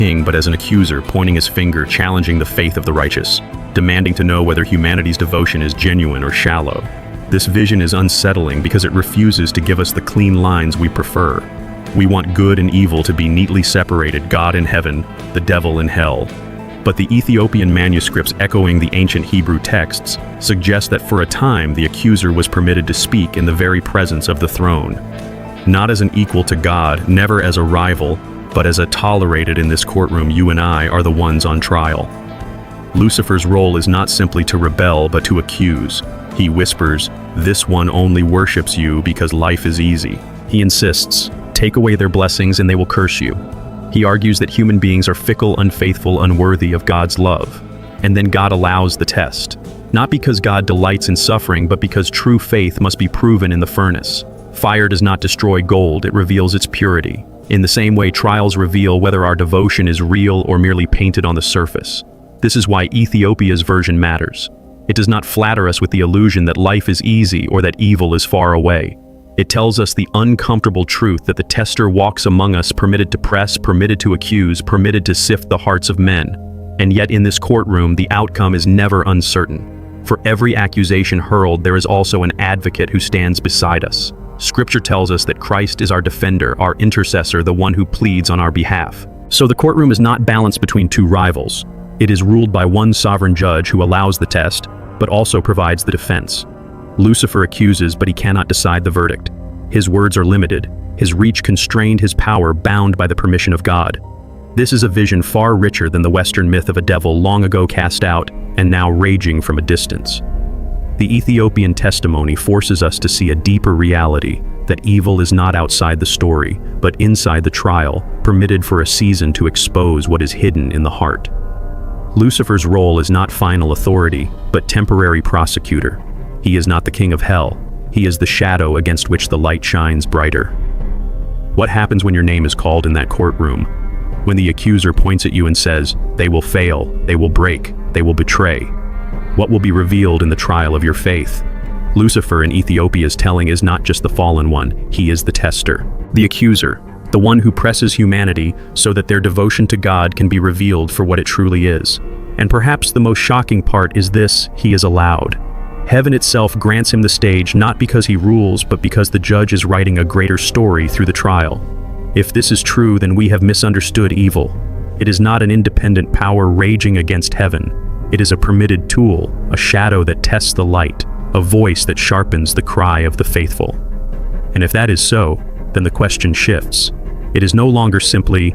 king, but as an accuser, pointing his finger, challenging the faith of the righteous, demanding to know whether humanity's devotion is genuine or shallow. This vision is unsettling because it refuses to give us the clean lines we prefer. We want good and evil to be neatly separated, God in heaven, the devil in hell. But the Ethiopian manuscripts echoing the ancient Hebrew texts suggest that for a time the accuser was permitted to speak in the very presence of the throne. Not as an equal to God, never as a rival, but as a tolerated in this courtroom. You and I are the ones on trial. Lucifer's role is not simply to rebel, but to accuse. He whispers, "This one only worships you because life is easy." He insists, "Take away their blessings and they will curse you." He argues that human beings are fickle, unfaithful, unworthy of God's love. And then God allows the test. Not because God delights in suffering, but because true faith must be proven in the furnace. Fire does not destroy gold, it reveals its purity. In the same way, trials reveal whether our devotion is real or merely painted on the surface. This is why Ethiopia's version matters. It does not flatter us with the illusion that life is easy or that evil is far away. It tells us the uncomfortable truth that the tester walks among us, permitted to press, permitted to accuse, permitted to sift the hearts of men. And yet in this courtroom, the outcome is never uncertain. For every accusation hurled, there is also an advocate who stands beside us. Scripture tells us that Christ is our defender, our intercessor, the one who pleads on our behalf. So the courtroom is not balanced between two rivals. It is ruled by one sovereign judge who allows the test, but also provides the defense. Lucifer accuses, but he cannot decide the verdict. His words are limited, his reach constrained, his power bound by the permission of God. This is a vision far richer than the Western myth of a devil long ago cast out and now raging from a distance. The Ethiopian testimony forces us to see a deeper reality, that evil is not outside the story, but inside the trial, permitted for a season to expose what is hidden in the heart. Lucifer's role is not final authority, but temporary prosecutor. He is not the king of hell. He is the shadow against which the light shines brighter. What happens when your name is called in that courtroom? When the accuser points at you and says, "They will fail, they will break, they will betray." What will be revealed in the trial of your faith? Lucifer in Ethiopia's telling is not just the fallen one, he is the tester, the accuser, the one who presses humanity so that their devotion to God can be revealed for what it truly is. And perhaps the most shocking part is this: he is allowed. Heaven itself grants him the stage, not because he rules, but because the judge is writing a greater story through the trial. If this is true, then we have misunderstood evil. It is not an independent power raging against heaven. It is a permitted tool, a shadow that tests the light, a voice that sharpens the cry of the faithful. And if that is so, then the question shifts. It is no longer simply,